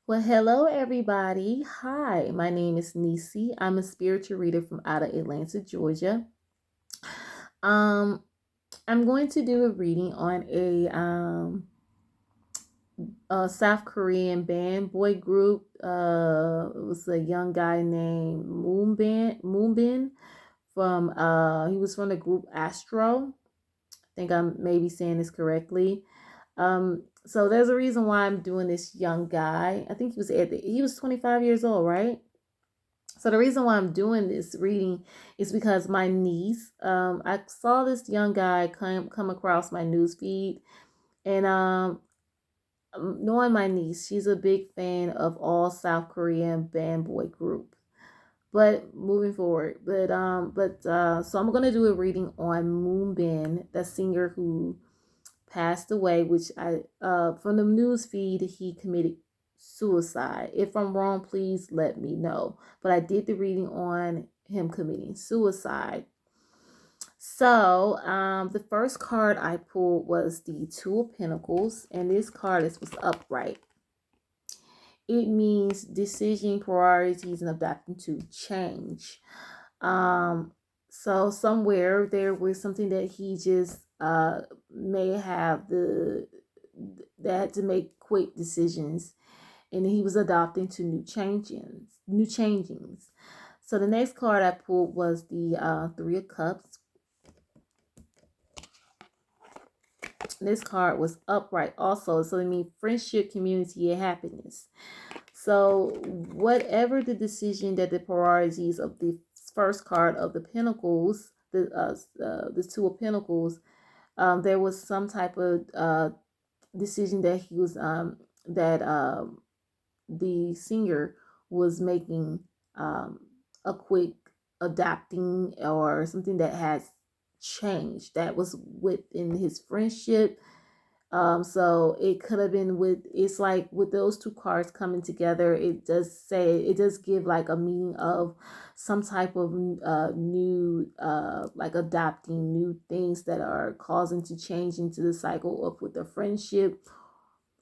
Well, hello everybody. Hi, my name is Nisi. I'm a spiritual reader from out of Atlanta, Georgia. Um, I'm going to do a reading on a South Korean band boy group. It was a young guy named Moonbin from he was from the group ASTRO. I think I'm maybe saying this correctly. So there's a reason why I'm doing this young guy. I think he was 25 years old, right? So the reason why I'm doing this reading is because my niece, I saw this young guy come across my news feed, and knowing my niece, she's a big fan of all South Korean band boy group. But moving forward, so I'm gonna do a reading on Moonbin, the singer who passed away, which I from the news feed he committed suicide. If I'm wrong, please let me know. But I did the reading on him committing suicide. So the first card I pulled was the Two of Pentacles, and this card was upright. It means decision, priorities, and adapting to change. Um, so somewhere there was something that he just may have the that had to make quick decisions, and he was adopting to new changings. So the next card I pulled was the Three of Cups. This card was upright also, so it means friendship, community, and happiness. So whatever the decision that the priorities of the first card of the Pentacles, the Two of Pentacles, there was some type of decision that he was that the singer was making a quick adapting or something that has changed that was within his friendship. So it could have been it's like with those two cards coming together, it does give like a meaning of some type of new like adopting new things that are causing to change into the cycle of with the friendship.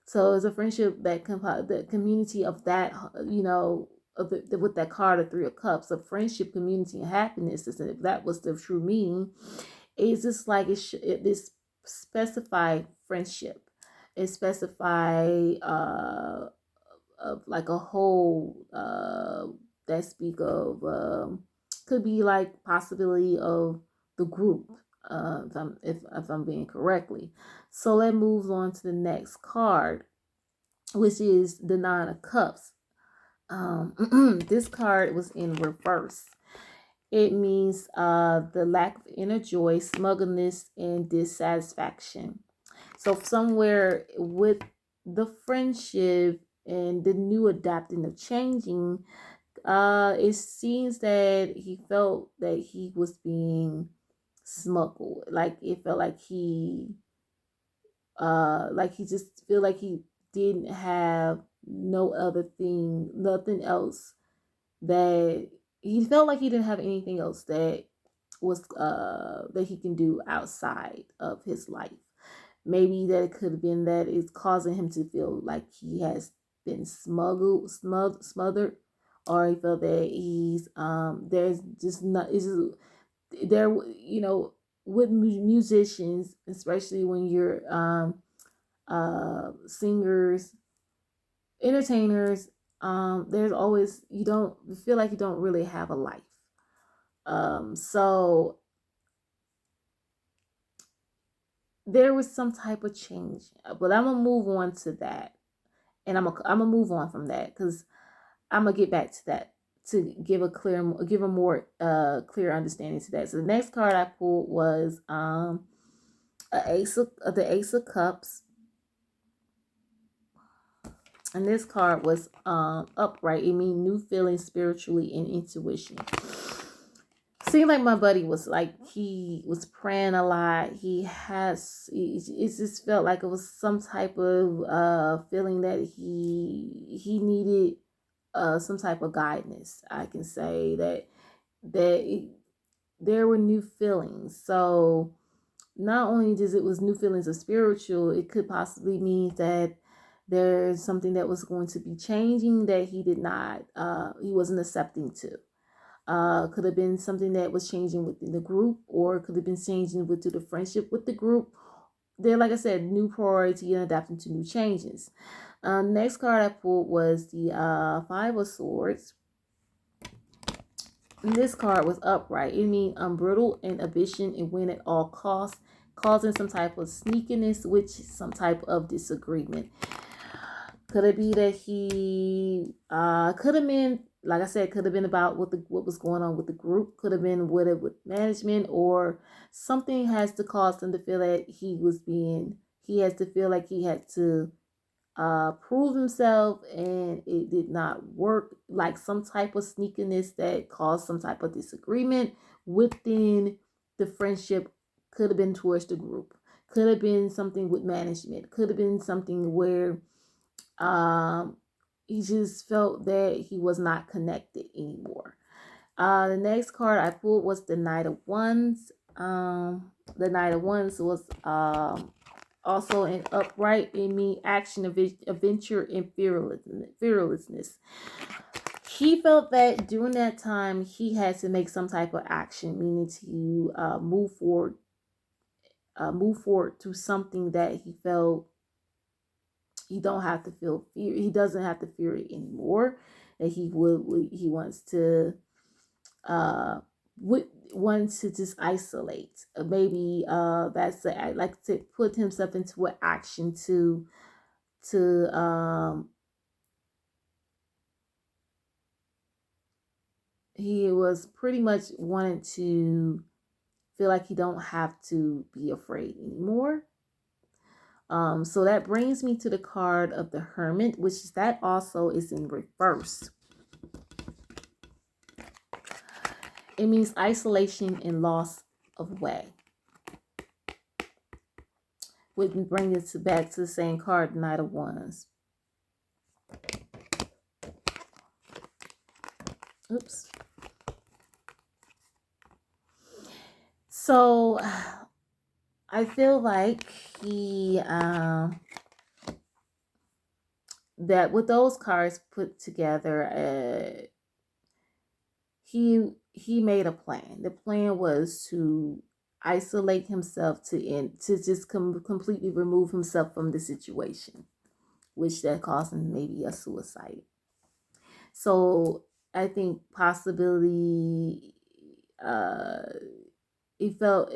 So it's a friendship that the community of that, of with that card of Three of Cups, of friendship, community, and happiness. If that was the true meaning, it's just like this specify friendship. It specify of like a whole that speak of could be like possibility of the group, if I'm being correctly. So that moves on to the next card, which is the Nine of Cups. This card was in reverse. It means the lack of inner joy, smugness, and dissatisfaction. So somewhere with the friendship and the new adapting of changing, it seems that he felt that he was being smuggled. Like it felt like he just feel like he didn't have no other thing, nothing else that he felt like he didn't have anything else that was that he can do outside of his life. Maybe that it could have been that it's causing him to feel like he has been smothered, or he felt that he's there's just not is there with musicians, especially when you're singers, entertainers, there's always you don't feel like you don't really have a life. So there was some type of change, but I'm gonna move on to that, and I'm gonna move on from that because I'm gonna get back to that to give a more clear understanding to that. So the next card I pulled was the Ace of Cups, and this card was upright. It means new feelings spiritually and intuition. Seemed like my buddy was like he was praying a lot. It just felt like it was some type of feeling that he needed some type of guidance. I can say there were new feelings. So not only does it was new feelings of spiritual, it could possibly mean that There's something that was going to be changing that he wasn't accepting to. Could have been something that was changing within the group, or could have been changing with the friendship with the group. There, like I said, new priority and adapting to new changes. Next card I pulled was the Five of Swords. And this card was upright. It means unbridled ambition and win at all costs, causing some type of sneakiness, which is some type of disagreement. Could it be that he could have been, like I said, could have been about what was going on with the group, could have been with management, or something has to cause him to feel that he has to feel like he had to prove himself and it did not work, like some type of sneakiness that caused some type of disagreement within the friendship. Could have been towards the group, could have been something with management, could have been something where he just felt that he was not connected anymore. The next card I pulled was the Knight of Wands. The Knight of Wands was also an upright. It means action, adventure, and fearlessness. He felt that during that time he had to make some type of action, meaning to move forward to something that he felt he don't have to feel fear. He doesn't have to fear it anymore. That he wants to wants to just isolate. Maybe that's like to put himself into an action to he was pretty much wanting to feel like he don't have to be afraid anymore. So that brings me to the card of the Hermit, which is that also is in reverse. It means isolation and loss of way. Which brings us back to the same card, Knight of Wands. Oops. So I feel like he that with those cards put together, he made a plan. The plan was to isolate himself to just completely remove himself from the situation, which that caused him maybe a suicide. So I think possibly he felt,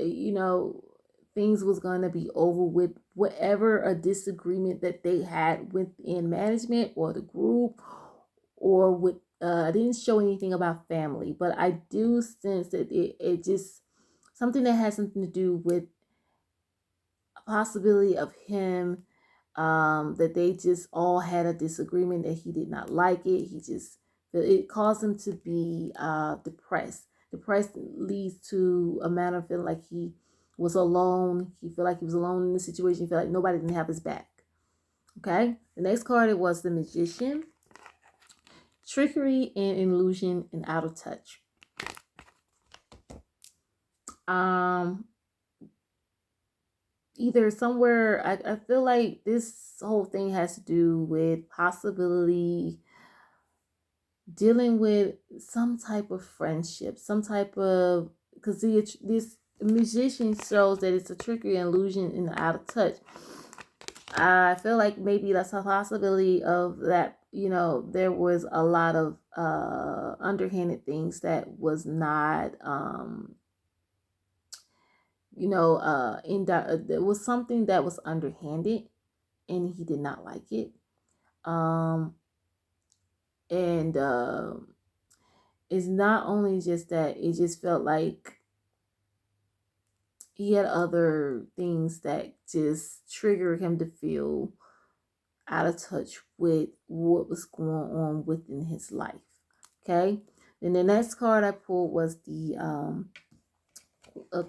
things was going to be over with whatever a disagreement that they had within management or the group, or with I didn't show anything about family, but I do sense that it just something that has something to do with a possibility of him, that they just all had a disagreement, that he did not like it. It caused him to be depressed. Depressed leads to a matter of feeling like he was alone. He felt like he was alone in the situation. He felt like nobody didn't have his back. Okay. The next card, it was the Magician. Trickery and illusion and out of touch. Either somewhere, I feel like this whole thing has to do with possibility dealing with some type of friendship, some type of, because this Magician shows that it's a trickery and illusion and out of touch. I feel like maybe that's a possibility of that. There was a lot of underhanded things that was not there was something that was underhanded and he did not like it. And it's not only just that, it just felt like he had other things that just triggered him to feel out of touch with what was going on within his life. Okay. Then the next card I pulled was the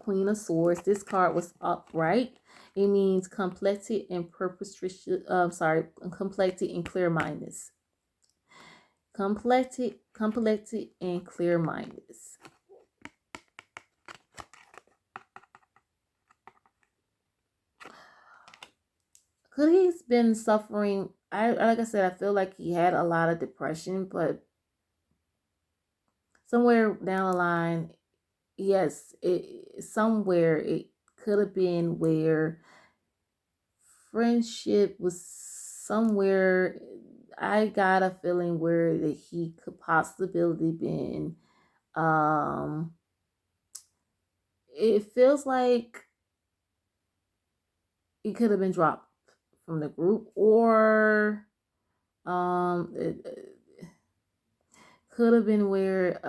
Queen of Swords. This card was upright. It means complexity and complexity and clear-mindedness. Complexity and clear-mindedness. Could he's been suffering I like I said, I feel like he had a lot of depression, but somewhere down the line, yes, somewhere it could have been where friendship was somewhere. I got a feeling where that he could possibly been. Um, it feels like it could have been dropped from the group, or it could have been where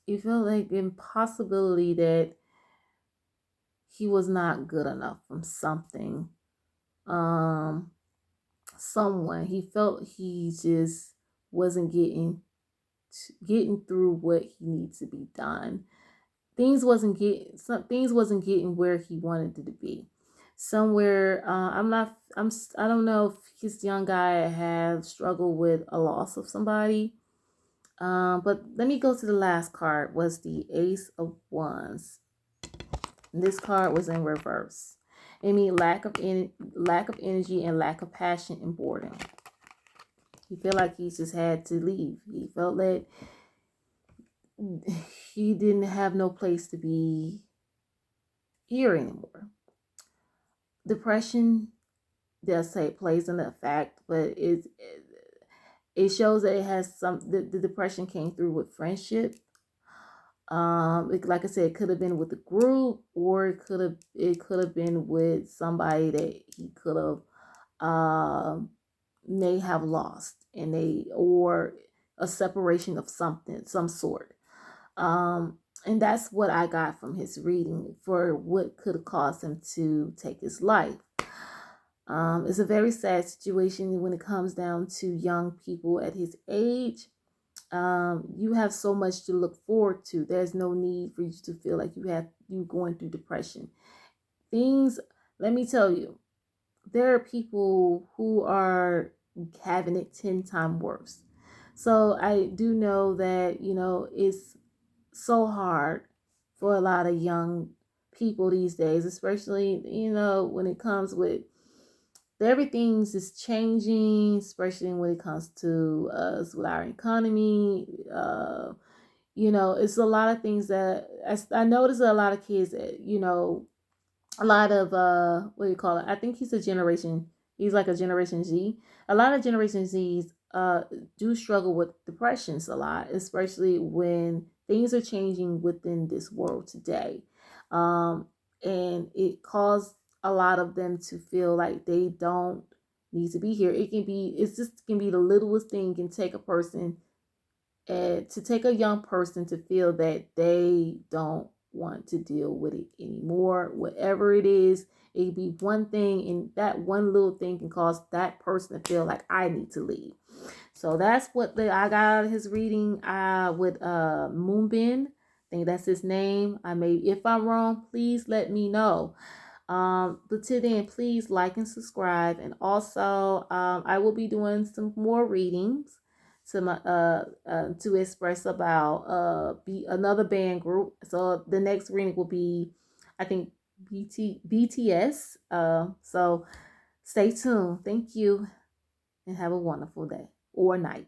it felt like impossibility that he was not good enough from something. Um, someone he felt he just wasn't getting through what he needs to be done. Things wasn't getting where he wanted it to be. Somewhere, I don't know if this young guy had struggled with a loss of somebody. But let me go to the last card. Was the Ace of Wands. This card was in reverse. It means lack of energy and lack of passion and boredom. He felt like he just had to leave. He felt that he didn't have no place to be here anymore. Depression does say plays in the effect, but it shows that it has the depression came through with friendship. Like I said, it could have been with the group, or it could have been with somebody that he could have may have lost, and they or a separation of something, some sort. And that's what I got from his reading for what could have caused him to take his life. It's a very sad situation when it comes down to young people at his age. You have so much to look forward to. There's no need for you to feel like you going through depression. Things, let me tell you, there are people who are having it 10 times worse. So I do know that, it's so hard for a lot of young people these days, especially, when it comes with everything's just changing, especially when it comes to us with our economy. It's a lot of things that I notice a lot of kids that, a lot of what do you call it? I think he's like a generation Z. A lot of generation Z's do struggle with depressions a lot, especially when things are changing within this world today. Um, and it caused a lot of them to feel like they don't need to be here. It's just can be the littlest thing can take a person, to take a young person to feel that they don't want to deal with it anymore. Whatever it is, it could be one thing, and that one little thing can cause that person to feel like I need to leave. So that's what I got out of his reading with Moonbin. I think that's his name. If I'm wrong, please let me know. But till then, please like and subscribe. And also, I will be doing some more readings to express about be another band group. So the next reading will be, I think, BTS. So stay tuned. Thank you, and have a wonderful day or night.